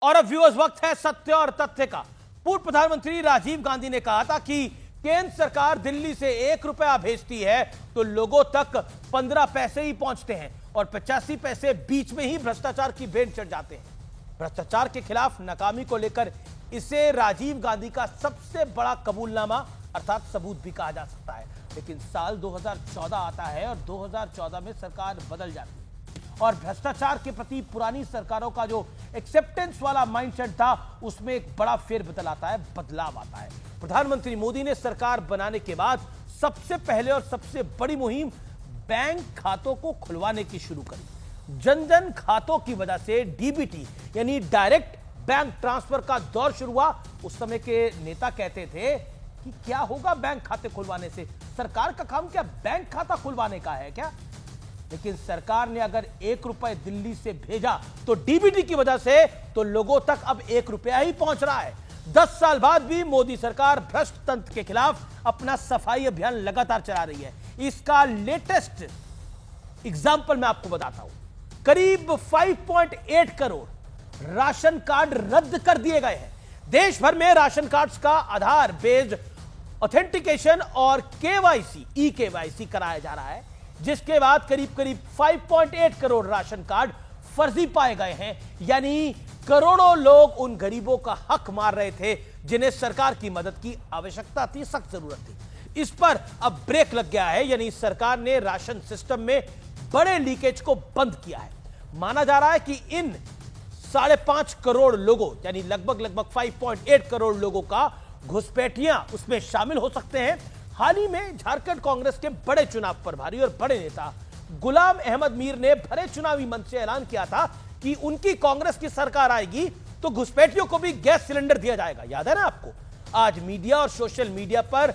और अब व्यूअर्स वक्त है सत्य और तथ्य का। पूर्व प्रधानमंत्री राजीव गांधी ने कहा था कि केंद्र सरकार दिल्ली से 1 रुपया भेजती है तो लोगों तक 15 पैसे ही पहुंचते हैं और 85 पैसे बीच में ही भ्रष्टाचार की भेंट चढ़ जाते हैं। भ्रष्टाचार के खिलाफ नाकामी को लेकर इसे राजीव गांधी का सबसे बड़ा कबूलनामा अर्थात सबूत भी कहा जा सकता है। लेकिन साल 2014 आता है और 2014 में सरकार बदल जाती है और भ्रष्टाचार के प्रति पुरानी सरकारों का जो एक्सेप्टेंस वाला माइंडसेट था उसमें एक बड़ा फेरबदल आता है, बदलाव आता है। प्रधानमंत्री मोदी ने सरकार बनाने के बाद सबसे पहले और सबसे बड़ी मुहिम बैंक खातों को खुलवाने की शुरू करी। जन धन खातों की वजह से डीबीटी यानी डायरेक्ट बैंक ट्रांसफर का दौर शुरू हुआ। उस समय के नेता कहते थे कि क्या होगा बैंक खाते खुलवाने से, सरकार का काम क्या बैंक खाता खुलवाने का है क्या? लेकिन सरकार ने अगर 1 रुपए दिल्ली से भेजा तो डीबीटी की वजह से तो लोगों तक अब 1 रुपया ही पहुंच रहा है। 10 साल बाद भी मोदी सरकार भ्रष्ट तंत्र के खिलाफ अपना सफाई अभियान लगातार चला रही है। इसका लेटेस्ट एग्जाम्पल मैं आपको बताता हूं। करीब 5.8 करोड़ राशन कार्ड रद्द कर दिए गए हैं। देश भर में राशन कार्ड्स का आधार बेस्ड ऑथेंटिकेशन और केवाईसी ई केवाईसी कराया जा रहा है, जिसके बाद करीब करीब 5.8 करोड़ राशन कार्ड फर्जी पाए गए हैं। यानी करोड़ों लोग उन गरीबों का हक मार रहे थे जिन्हें सरकार की मदद की आवश्यकता थी, सख्त जरूरत थी। इस पर अब ब्रेक लग गया है, यानी सरकार ने राशन सिस्टम में बड़े लीकेज को बंद किया है। माना जा रहा है कि इन 5.5 करोड़ लोगों यानी लगभग 5.8 करोड़ लोगों का घुसपैठियां उसमें शामिल हो सकते हैं। हाल ही में झारखंड कांग्रेस के बड़े चुनाव प्रभारी और बड़े नेता गुलाम अहमद मीर ने भरे चुनावी मंच से ऐलान किया था कि उनकी कांग्रेस की सरकार आएगी तो घुसपैठियों को भी गैस सिलेंडर दिया जाएगा। याद है ना आपको? आज मीडिया और सोशल मीडिया पर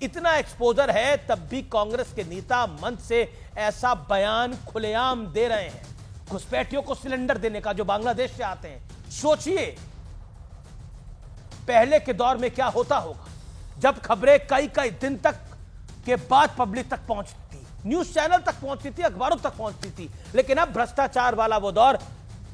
इतना एक्सपोजर है, तब भी कांग्रेस के नेता मंच से ऐसा बयान खुलेआम दे रहे हैं घुसपैठियों को सिलेंडर देने का जो बांग्लादेश से आते हैं। सोचिए पहले के दौर में क्या होता होगा जब खबरें कई दिन तक के बाद पब्लिक तक पहुंचती थी, न्यूज चैनल तक पहुंचती थी, अखबारों तक पहुंचती थी। लेकिन अब भ्रष्टाचार वाला वो दौर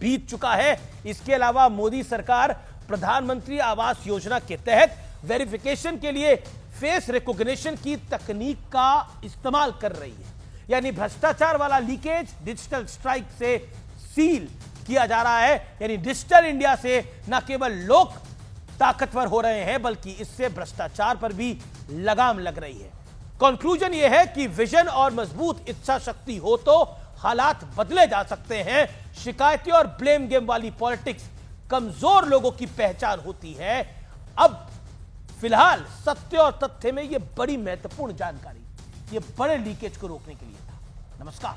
बीत चुका है। इसके अलावा मोदी सरकार प्रधानमंत्री आवास योजना के तहत वेरिफिकेशन के लिए फेस रिकॉग्निशन की तकनीक का इस्तेमाल कर रही है। यानी भ्रष्टाचार वाला लीकेज डिजिटल स्ट्राइक से सील किया जा रहा है। यानी डिजिटल इंडिया से न केवल लोग ताकतवर हो रहे हैं बल्कि इससे भ्रष्टाचार पर भी लगाम लग रही है। कंक्लूजन यह है कि विजन और मजबूत इच्छा शक्ति हो तो हालात बदले जा सकते हैं। शिकायती और ब्लेम गेम वाली पॉलिटिक्स कमजोर लोगों की पहचान होती है। अब फिलहाल सत्य और तथ्य में यह बड़ी महत्वपूर्ण जानकारी, यह बड़े लीकेज को रोकने के लिए था। नमस्कार।